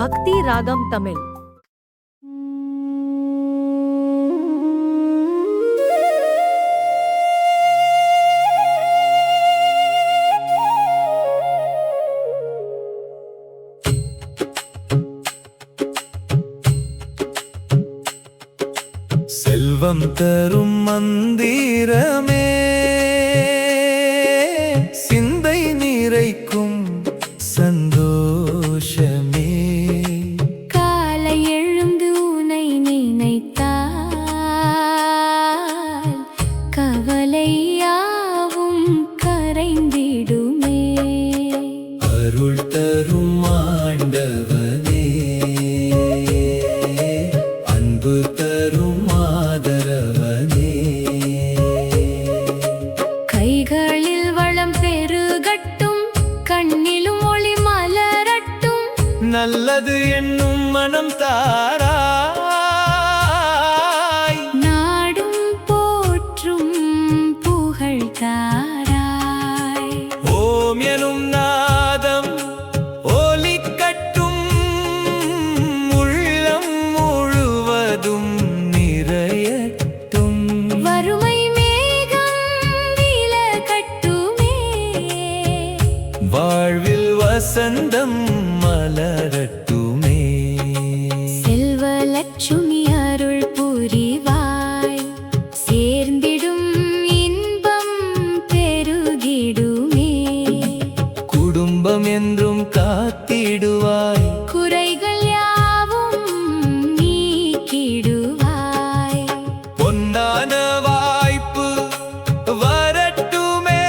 பக்தி ராகம் தமிழ். செல்வம் தரும் மந்திரமே, சிந்தை நிறைக்கும் சந்தோஷமே. காலை எழுந்து உனை நினைத்தால் கவலையாவும் கரைந்திடுமே. அருள் தரும் ஆண்டவனே, அன்பு தரும் ஆதரவனே. கைகளில் வளம் பெருகட்டும், கண்ணிலும் ஒளி மலரட்டும். நல்லது என்னும் மனம் தாராய், நாடும் போற்றும் புகழ் தாராய். ஓம் எனும் நாதம் ஒலிக்கட்டும், உள்ளம் முழுவதும் நிறையட்டும். வறுமை மேகம் விலகட்டுமே, வாழ்வில் வசந்தம் மலரட்டுமே. செல்வலட்சுமி அருள் புரிவாய், சேர்ந்திடும் இன்பம் பெருகிடுமே. குடும்பம் என்றும் காத்திடுவாய், குறைகள் யாவும் நீக்கிடுவாய். பொன்னான வாய்ப்பு வரட்டுமே,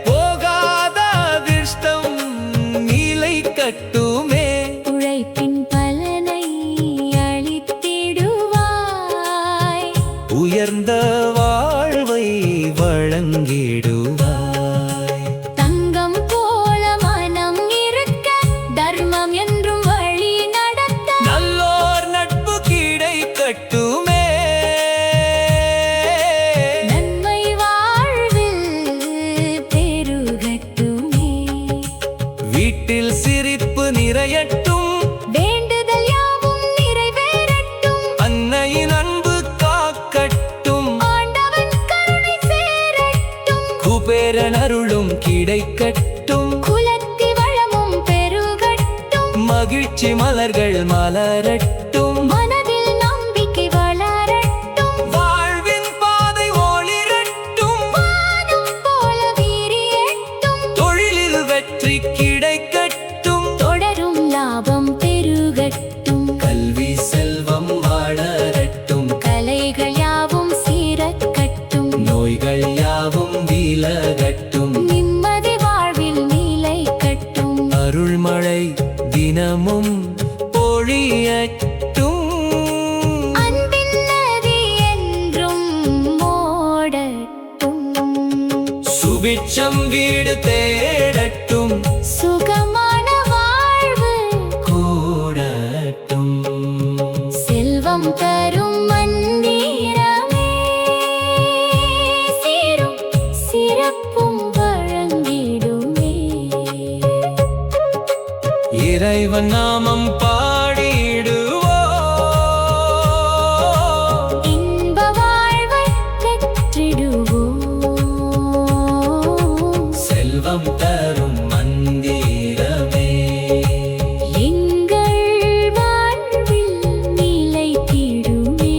போகாத அதிர்ஷ்டம் நிலை கட்டுமே. உழைப்பின் பலனை அளித்திடுவாய், உயர்ந்த வாழ்வை வழங்கிடுவாய். தங்கம் போல மனம் இருக்க, தர்மம் என்றும் வழி நடத்த. நல்லோர் நட்பு கிடைக்கட்டுமே, நன்மை வாழ்வில் பெருகட்டுமே. வீட்டில் சிரிப்பு நிறையட்டும், வேண்டுதல் யாவும் நிறைவேறட்டும். அன்னையின் அன்பு காக்கட்டும், ஆண்டவன் கருணை சேரட்டும். குபேரன் அருளும் கிடைக்கட்டும். குலத்தி வளமும் பெருகட்டும், மகிழ்ச்சி மலர்கள் மலரட்டும். மனதில் நம்பிக்கை வளரட்டும். வாழ்வின் பாதை ஒளிரட்டும், வானம் போல வீரியட்டும். தொழிலில் வெற்றி கிடைக்கட்டும். தொடரும் லாபம் பெருகட்டும், கல்வி செல்வம் வளரட்டும். கலைகள் யாவும் சீரக்கட்டும். நோய்கள் யாவும் விலகட்டும். நிம்மதி வாழ்வில் நிலைக்கட்டும். அருள்மழை தினமும் பொழியட்டும். அன்பின் நதி என்றும் ஓடட்டும். சுபிட்சம் வீடு தேடட்டும், சுகமான வாழ்வு கூடட்டும். செல்வம் தரும் மந்திரமே, சீரும் சிறப்பும் வழங்கிடுமே. இறைவன் நாமம் பாடிடுவோம், இன்ப வாழ்வை பெற்றிடுவோம். செல்வம் தரும் மந்திரமே, எங்கள் வாழ்வில் நிலைத்திடுமே.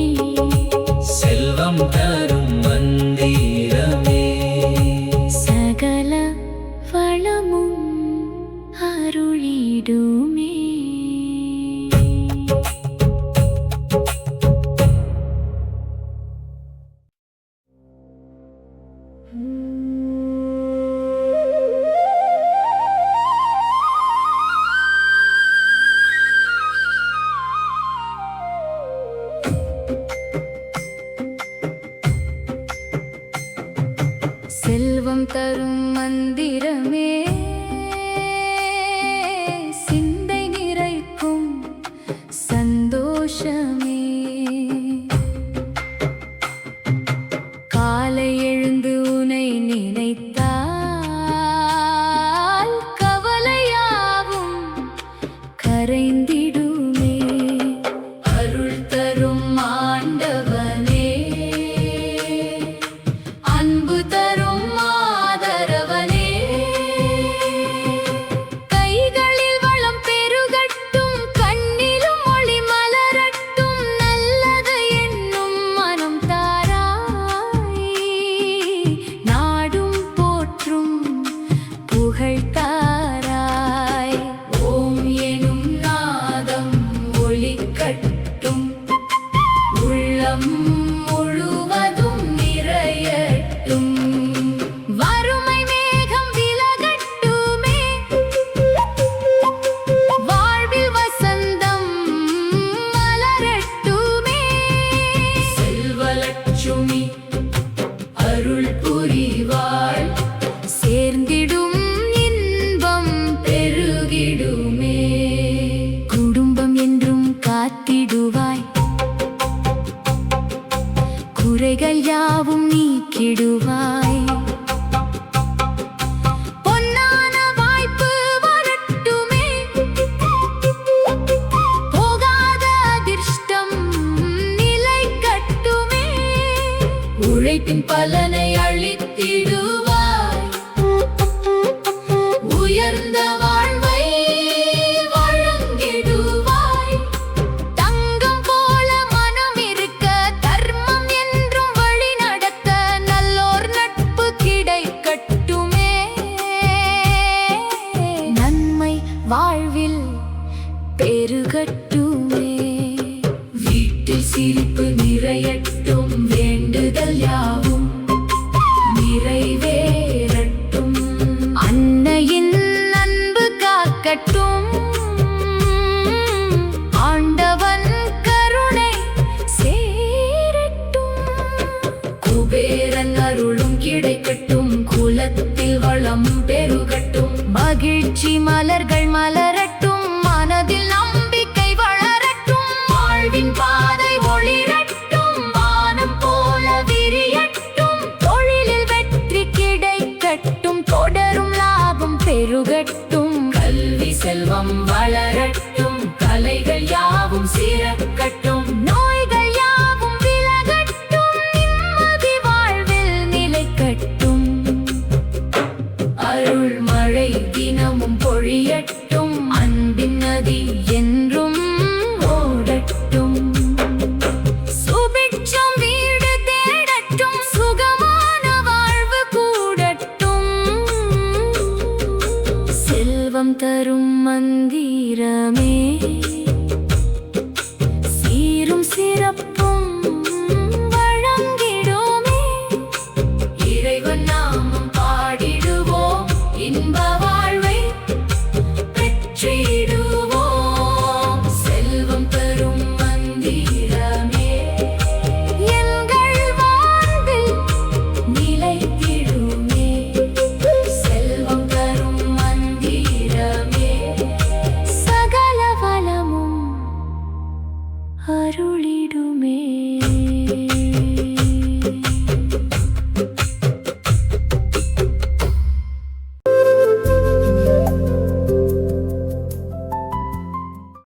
செல்வம் தரும் மந்திரமே. சகல வளமும் அருளிடுமே. செல்வம் தரும் மந்திரமே, சிந்தை நிறைக்கும் சந்தோஷமே. காலை எழுந்து உனை நினைத்தால் கவலையாவும் கரை புகழ்த்தாராய். ஓம் எனும் நாதம் ஒலிக்கட்டும், உள்ளம் முழுவதும் நிறையட்டும். வறுமை மேகம் விலகட்டுமே, வாழ்வில் வசந்தம் மலரட்டுமே. செல்வலட்சுமி அருள் புரிவாள், சேர்ந்திடும் இன்பம் பெருகிடுமே. குடும்பம் என்றும் காத்திடுவாய், குறைகள் யாவும் நீக்கிடுவாய். பொன்னான வாய்ப்பு வரட்டுமே, போகாத அதிர்ஷ்டம் நிலைக்கட்டுமே. உழைப்பின் பலனை அளித்திடுவாய், உயர்ந்த வாழ்வை வழங்கிடுவாய். தங்கம் போல மனம் இருக்க, தர்மம் என்றும் வழி நடக்க, நல்லோர் நட்பு கிடைக்கட்டுமே. நன்மை வாழ்வில் பெருகட்டுமே. வீட்டில் சிரிப்பு நிறையட்டும், வேண்டுதல் யாவும் நிறைவேறட்டும். அன்னையின் அன்பு காக்கட்டும், ஆண்டவன் கருணை சேரட்டும். குபேரன் அருளும் கிடைக்கட்டும், குலத்தில் வளம் பெருகட்டும். மகிழ்ச்சி மலர்கள் மலரட்டும், மனதில் நம்பிக்கை வளரட்டும். வாழ்வின் பாதை ஒளிரட்டும், வானம் போல விரியட்டும். தொழிலில் வெற்றி கிடைக்கட்டும், தொடரும் லாபம் பெருகட்டும். கல்வி செல்வம் வளரட்டும், கலைகள் யாவும் சிறக்கட்டும். நோய்கள் யாவும் விலகட்டும், நிம்மதி வாழ்வில் நிலைக்கட்டும். அருள் மழை தினமும் பொழியட்டும், அன்பின் நதி என்றும் ஓடட்டும். சுபிட்சம் வீடு தேடட்டும், சுகமான வாழ்வு கூடட்டும். செல்வம் தரும் மந்திரமே, சீரும் சிறப்பும் வழங்கிடுமே. இறைவன் நாமம் பாடிடுவோம், இன்ப வாழ்வை பெற்றிடுவோம். செல்வம் தரும் மந்திரமே, எங்கள் வாழ்வில் நிலைத்திடுமே. செல்வம் தரும் மந்திரமே, சகல வளமும் அருளிடுமே.